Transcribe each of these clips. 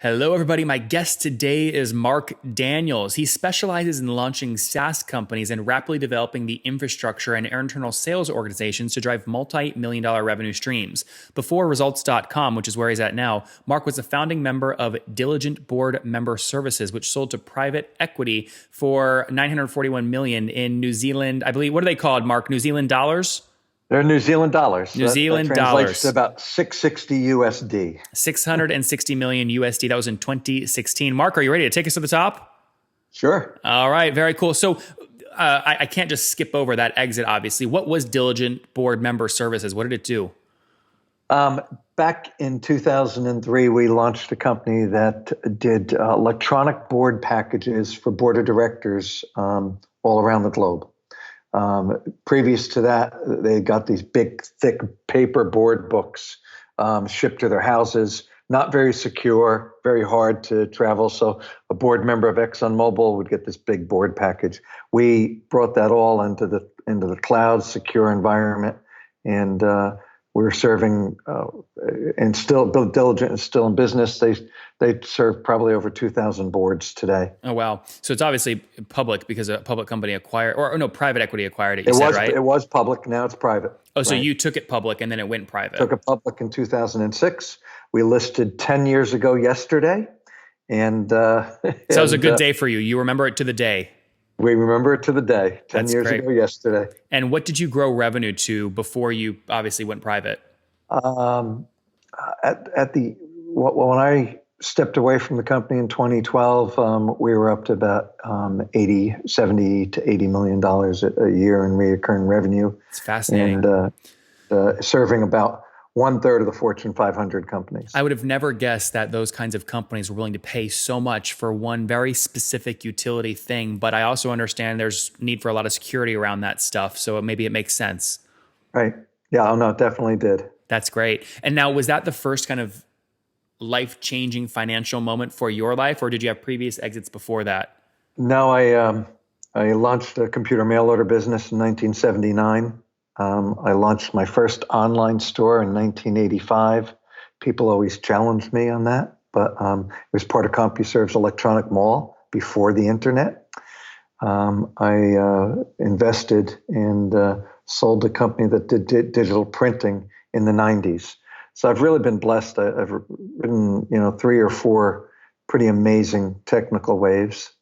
Hello, everybody. My guest today is Marc Daniels. He specializes in launching SaaS companies and rapidly developing the infrastructure and internal sales organizations to drive multi-million dollar revenue streams. Before results.com, which is where he's at now, Marc was a founding member of Diligent Board Member Services, which sold to private equity for 941 million in New Zealand. I believe, what are they called, Marc? New Zealand dollars? They're New Zealand dollars. New Zealand that translates dollars. to about 660 USD. 660 million USD. That was in 2016. Marc, are you ready to take us to the top? Sure. All right. Very cool. So I can't just skip over that exit, obviously. What was Diligent Board Member Services? What did it do? Back in 2003, we launched a company that did electronic board packages for board of directors all around the globe. Previous to that, they got these big, thick paper board books shipped to their houses. Not very secure, very hard to travel. So a board member of ExxonMobil would get this big board package. We brought that all into the cloud, secure environment, and we're serving. And still, Diligent is still in business. They serve probably over 2,000 boards today. Oh, wow. So it's obviously public because a public company acquired, or no, private equity acquired it, you said, right? It was public. Now it's private. Oh, so you took it public and then it went private. Took it public in 2006. We listed 10 years ago yesterday. And so it was a good day for you. You remember it to the day. We remember it to the day, 10 years ago yesterday. And what did you grow revenue to before you obviously went private? When I stepped away from the company in 2012, we were up to about 70 to $80 million a year in recurring revenue. It's fascinating. And serving about 1/3 of the Fortune 500 companies. I would have never guessed that those kinds of companies were willing to pay so much for one very specific utility thing. But I also understand there's need for a lot of security around that stuff. So maybe it makes sense. Right. Yeah, no, it definitely did. That's great. And now, was that the first kind of life-changing financial moment for your life, or did you have previous exits before that? No, I launched a computer mail order business in 1979. I launched my first online store in 1985. People always challenged me on that, but it was part of CompuServe's electronic mall before the internet. I invested and sold a company that did digital printing in the 90s. So I've really been blessed. I've ridden, 3 or 4 pretty amazing technical waves.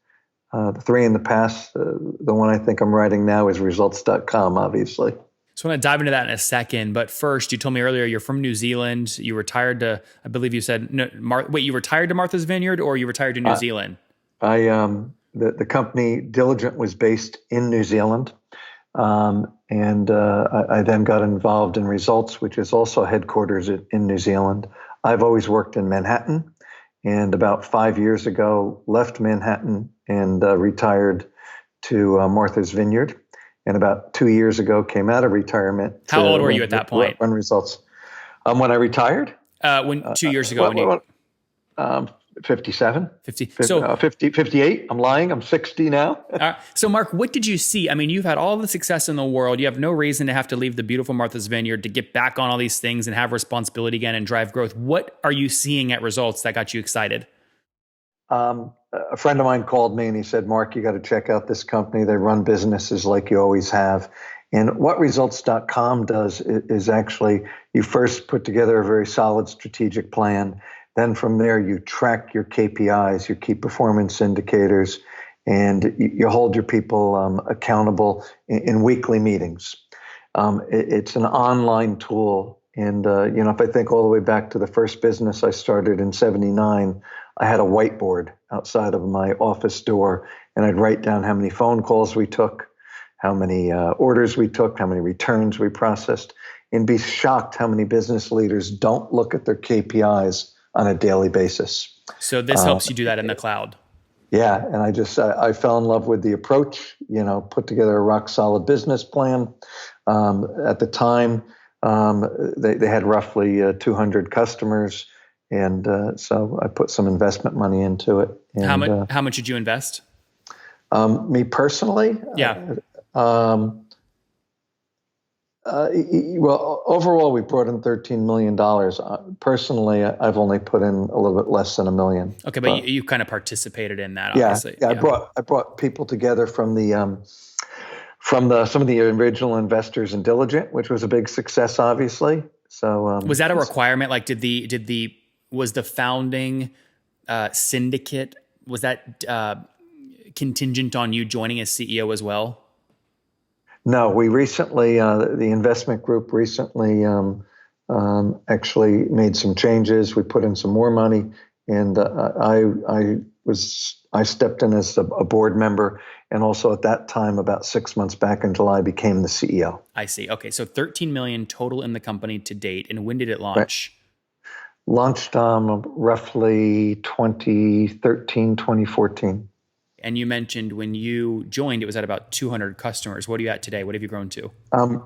The 3 in the past, the one I think I'm riding now is results.com, obviously. So I want to dive into that in a second. But first, you told me earlier you're from New Zealand. You retired to, I believe you said, you retired to Martha's Vineyard or you retired to New Zealand? The company Diligent was based in New Zealand. And I then got involved in Results, which is also headquarters in New Zealand. I've always worked in Manhattan, and about 5 years ago left Manhattan and retired to Martha's Vineyard. And about 2 years ago came out of retirement. How old were you at that point? Run Results. When I retired? 2 years ago. 57. 58. I'm lying. I'm 60 now. So Marc, what did you see? I mean, you've had all the success in the world. You have no reason to have to leave the beautiful Martha's Vineyard to get back on all these things and have responsibility again and drive growth. What are you seeing at Results that got you excited? A friend of mine called me and he said, Marc, you got to check out this company. They run businesses like you always have. And what results.com does is actually you first put together a very solid strategic plan. Then from there, you track your KPIs, your key performance indicators, and you hold your people accountable in weekly meetings. It's an online tool. And, if I think all the way back to the first business I started in 79, I had a whiteboard outside of my office door, and I'd write down how many phone calls we took, how many orders we took, how many returns we processed, and be shocked how many business leaders don't look at their KPIs on a daily basis. So this helps you do that in the cloud. Yeah. And I fell in love with the approach, put together a rock solid business plan. At the time, they had roughly 200 customers. And so I put some investment money into it. And, how much did you invest? Me personally? Yeah. Well, overall, we brought in $13 million. Personally, I've only put in a little bit less than $1 million. Okay, but you kind of participated in that, Yeah, obviously. yeah. I brought people together from some of the original investors in Diligent, which was a big success, obviously. So was that a requirement? Like, was the founding syndicate, was that contingent on you joining as CEO as well? No, we recently, the investment group recently actually made some changes. We put in some more money, and I stepped in as a board member, and also at that time, about 6 months back in July, became the CEO. I see. Okay, so 13 million total in the company to date, and when did it launch? Right. Launched roughly 2013, 2014. And you mentioned when you joined, it was at about 200 customers. What are you at today? What have you grown to?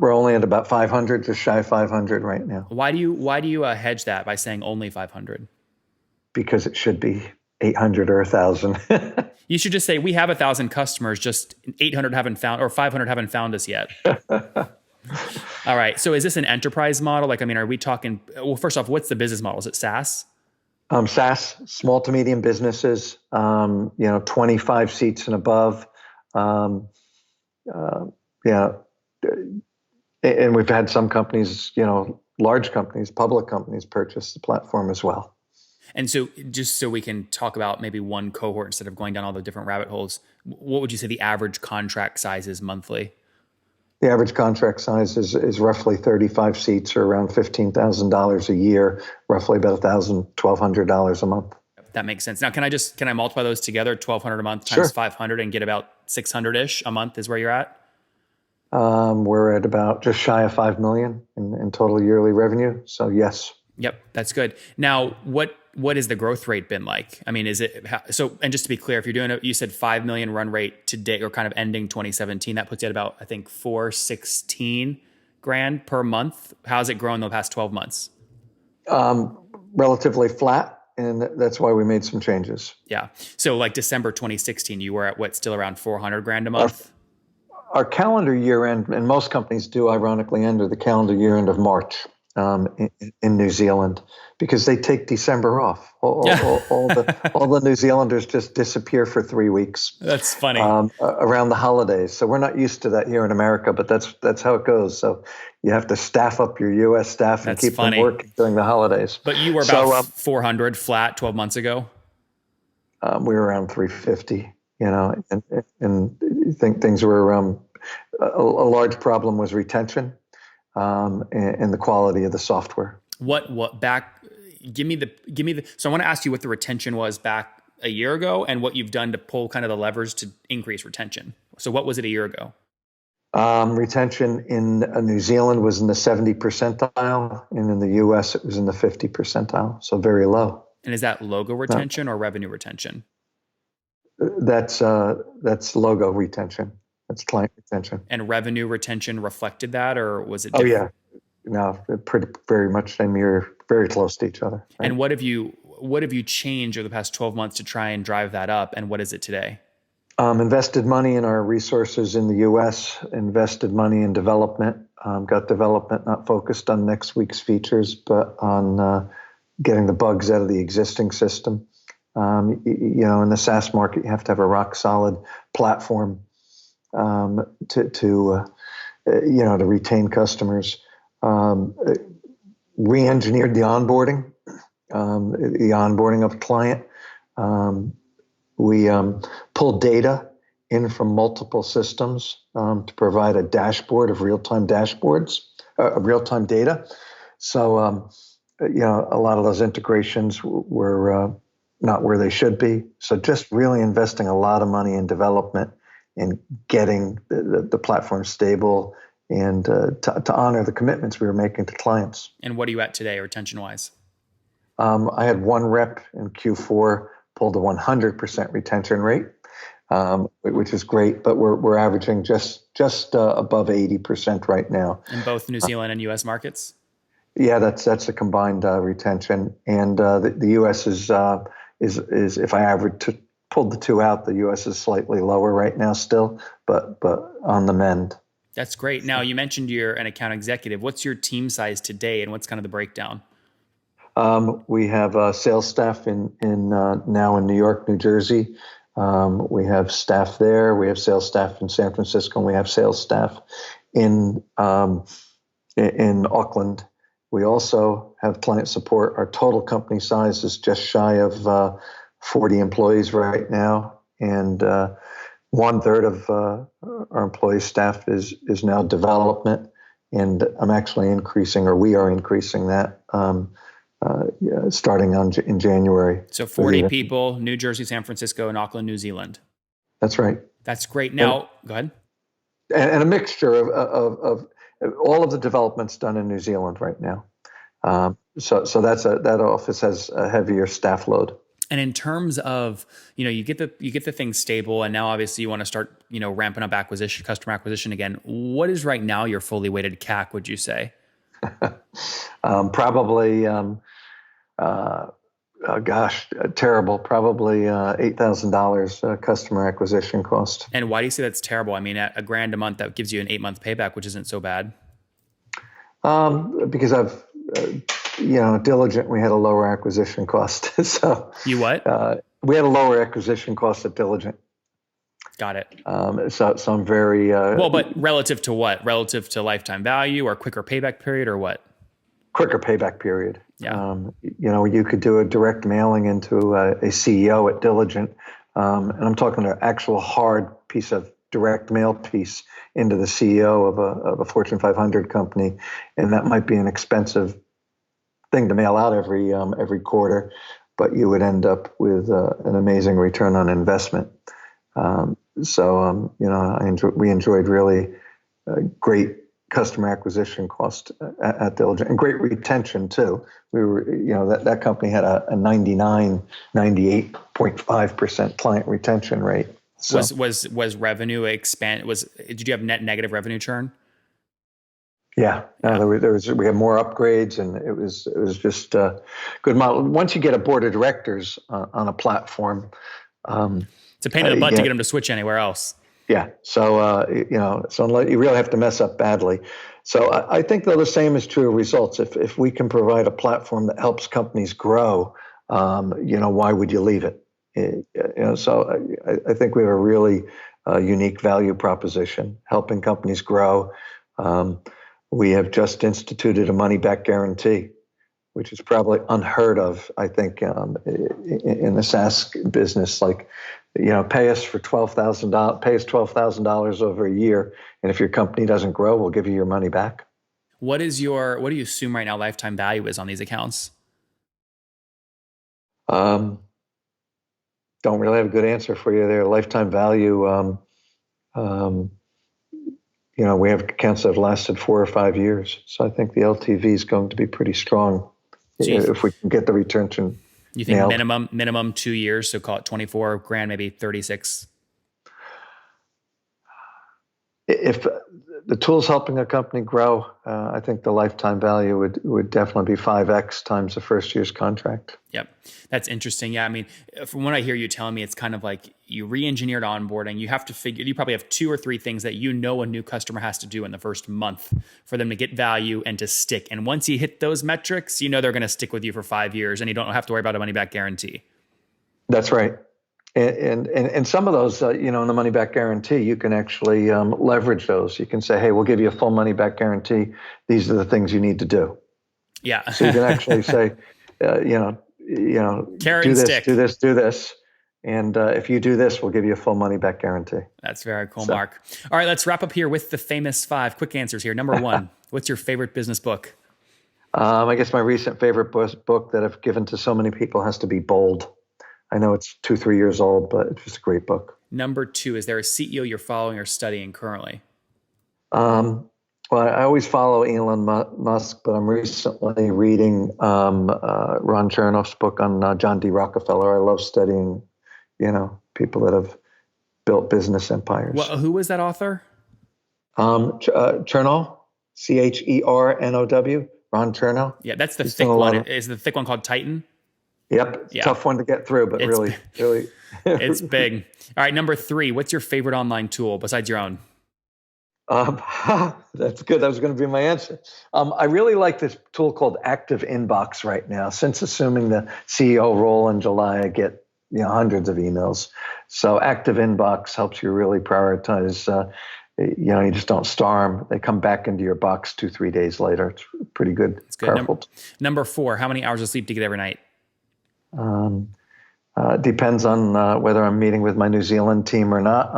We're only at about 500, just shy of 500 right now. Why do you hedge that by saying only 500? Because it should be 800 or 1,000. You should just say we have 1,000 customers, just 800 haven't found, or 500 haven't found us yet. All right. So is this an enterprise model? Like, I mean, are we talking? Well, first off, what's the business model? Is it SaaS? SaaS, small to medium businesses, 25 seats and above. Yeah. And we've had some companies, large companies, public companies purchase the platform as well. And so just so we can talk about maybe one cohort instead of going down all the different rabbit holes, what would you say the average contract size is monthly? The average contract size is roughly 35 seats, or around $15,000 a year, roughly about $1,200 a month. That makes sense. Now, can I multiply those together? 1,200 a month times Sure. 500 and get about 600-ish a month is where you're at? We're at about just shy of 5 million in total yearly revenue. So yes. Yep, that's good. Now, what has the growth rate been like? I mean, is it so? And just to be clear, if you're doing you said 5 million run rate today, or kind of ending 2017, that puts you at about, I think, $416,000 per month. How's it grown the past 12 months? Relatively flat, and that's why we made some changes. Yeah. So like December 2016, you were at what, still around $400,000 a month? Our calendar year end, and most companies do ironically enter the calendar year end of March. In New Zealand, because they take December off. All the New Zealanders just disappear for 3 weeks. That's funny. Around the holidays. So we're not used to that here in America, but that's how it goes. So you have to staff up your U.S. staff and keep them working during the holidays. But you were about 400 flat 12 months ago? We were around 350, and I think things were a large problem was retention. And the quality of the software. Give me the, so I want to ask you what the retention was back a year ago and what you've done to pull kind of the levers to increase retention. So what was it a year ago? Retention in New Zealand was in the 70 percentile, and in the US it was in the 50 percentile. So very low. And is that logo retention or revenue retention? That's logo retention. That's client retention. And revenue retention reflected that, or was it different? different? Oh yeah, no, very much. They mirror very close to each other. Right? And what have you changed over the past 12 months to try and drive that up? And what is it today? Invested money in our resources in the U.S. Invested money in development. Got development not focused on next week's features, but on getting the bugs out of the existing system. In the SaaS market, you have to have a rock solid platform. To retain customers, re-engineered the onboarding of a client. We pulled data in from multiple systems to provide a dashboard of real-time dashboards, real-time data. So, a lot of those integrations were not where they should be. So just really investing a lot of money in development and getting the platform stable and to honor the commitments we were making to clients. And what are you at today, retention-wise? I had one rep in Q4 pulled a 100% retention rate, which is great, but we're averaging just above 80% right now. In both New Zealand and U.S. markets? Yeah, that's a combined retention, and the U.S. is if I pulled the two out, the U.S. is slightly lower right now still, but on the mend. That's great. Now, you mentioned you're an account executive. What's your team size today, and what's kind of the breakdown? We have sales staff now in New York, New Jersey. We have staff there. We have sales staff in San Francisco, and we have sales staff in Auckland. We also have client support. Our total company size is just shy of 40 employees right now, and 1/3 of our employee staff is now development, and I'm actually we are increasing that starting in January. So 40 people, New Jersey, San Francisco, and Auckland, New Zealand. That's right. That's great. Now, go ahead. And a mixture of all of the developments done in New Zealand right now. So that office has a heavier staff load. And in terms of, you get the thing stable, and now obviously you want to start, ramping up customer acquisition again. What is right now your fully weighted CAC, would you say? Probably, terrible. Probably $8,000 customer acquisition cost. And why do you say that's terrible? I mean, at $1,000 a month, that gives you an 8-month payback, which isn't so bad. Because I've, Diligent, we had a lower acquisition cost. So you what? We had a lower acquisition cost at Diligent. Got it. So I'm very but relative to what? Relative to lifetime value or quicker payback period or what? Quicker payback period. Yeah. You could do a direct mailing into a CEO at Diligent, and I'm talking an actual hard piece of direct mail piece into the CEO of a Fortune 500 company, and that might be an expensive thing to mail out every quarter, but you would end up with an amazing return on investment. We enjoyed really great customer acquisition cost at Diligent, and great retention too. We were, that company had a 98.5% client retention rate. So, was revenue did you have net negative revenue churn? Yeah, we had more upgrades, and it was just a good model. Once you get a board of directors on a platform, it's a pain in the butt to get them to switch anywhere else. Yeah, so unless you really have to mess up badly. So I think though the same is true of results. If we can provide a platform that helps companies grow, why would you leave it? So I think we have a really unique value proposition, helping companies grow. We have just instituted a money-back guarantee, which is probably unheard of, I think, in the SaaS business. Like, pay us $12,000 over a year, and if your company doesn't grow, we'll give you your money back. What do you assume right now lifetime value is on these accounts? Don't really have a good answer for you there. Lifetime value, we have accounts that have lasted 4 or 5 years. So I think the LTV is going to be pretty strong if we can get the retention. You think nailed. minimum 2 years, so call it 24 grand, maybe 36. If the tool's helping a company grow, I think the lifetime value would definitely be 5x times the first year's contract. Yep. That's interesting. Yeah. I mean, from what I hear you telling me, it's kind of like you re-engineered onboarding. You have to you probably have 2 or 3 things that a new customer has to do in the first month for them to get value and to stick. And once you hit those metrics, they're going to stick with you for 5 years, and you don't have to worry about a money back guarantee. That's right. And some of those, in the money back guarantee, you can actually leverage those. You can say, hey, we'll give you a full money back guarantee. These are the things you need to do. Yeah. So you can actually say, carrot do this, stick. do this, do this. And if you do this, we'll give you a full money back guarantee. That's very cool, Mark. All right, let's wrap up here with the famous 5 quick answers here. Number 1, what's your favorite business book? I guess my recent favorite book that I've given to so many people has to be Bold. I know it's 2-3 years old, but it's just a great book. Number 2, is there a CEO you're following or studying currently? Well, I always follow Elon Musk, but I'm recently reading Ron Chernoff's book on John D. Rockefeller. I love studying, people that have built business empires. Well, who was that author? Chernow, Chernow, Ron Chernow. Yeah, that's the thick one. Is the thick one called Titan? Yep. Yeah. Tough one to get through, but really. It's big. All right. Number 3, what's your favorite online tool besides your own? Um, that's good. That was going to be my answer. I really like this tool called Active Inbox right now. Since assuming the CEO role in July, I get hundreds of emails. So Active Inbox helps you really prioritize. You just don't storm. They come back into your box 2-3 days later. It's pretty good. It's good. Number 4, how many hours of sleep do you get every night? Depends on whether I'm meeting with my New Zealand team or not.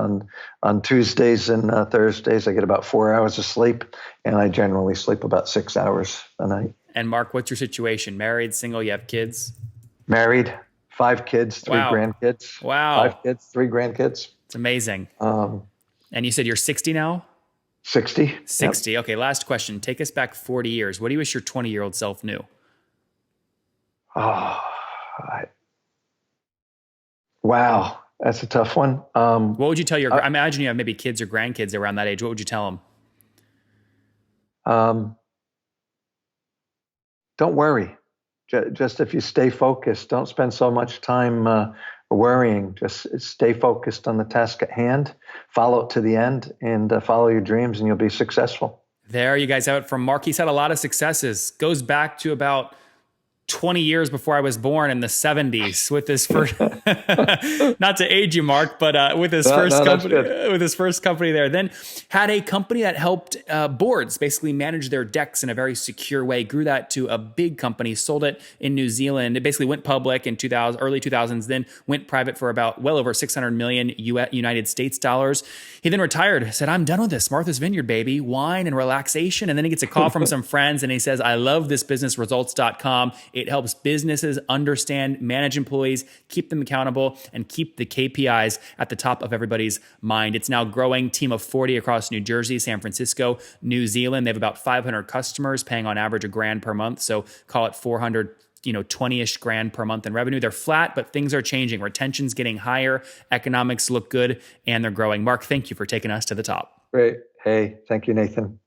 On Tuesdays and Thursdays, I get about 4 hours of sleep, and I generally sleep about 6 hours a night. And Mark, what's your situation? Married, single, you have kids? Married, 5 kids, 3 grandkids. Wow. 5 kids, 3 grandkids. It's amazing. And you said you're 60 now? 60. 60. Yep. Okay, last question. Take us back 40 years. What do you wish your 20-year-old self knew? Wow, that's a tough one. What would you tell I imagine you have maybe kids or grandkids around that age. What would you tell them? Don't worry. Just if you stay focused, don't spend so much time worrying. Just stay focused on the task at hand, follow it to the end, and follow your dreams, and you'll be successful. There you guys have it from Mark. He's had a lot of successes. Goes back to about 20 years before I was born in the 70s with his first, not to age you, Mark, but with his first company there. Then had a company that helped boards basically manage their decks in a very secure way, grew that to a big company, sold it in New Zealand. It basically went public in early 2000s, then went private for about well over 600 million United States dollars. He then retired, said, I'm done with this. Martha's Vineyard, baby, wine and relaxation. And then he gets a call from some friends and he says, I love this business, results.com. It helps businesses understand, manage employees, keep them accountable, and keep the KPIs at the top of everybody's mind. It's now growing, team of 40 across New Jersey, San Francisco, New Zealand. They have about 500 customers paying on average $1,000 per month. So call it 400, 20-ish grand per month in revenue. They're flat, but things are changing. Retention's getting higher. Economics look good, and they're growing. Mark, thank you for taking us to the top. Great. Hey, thank you, Nathan.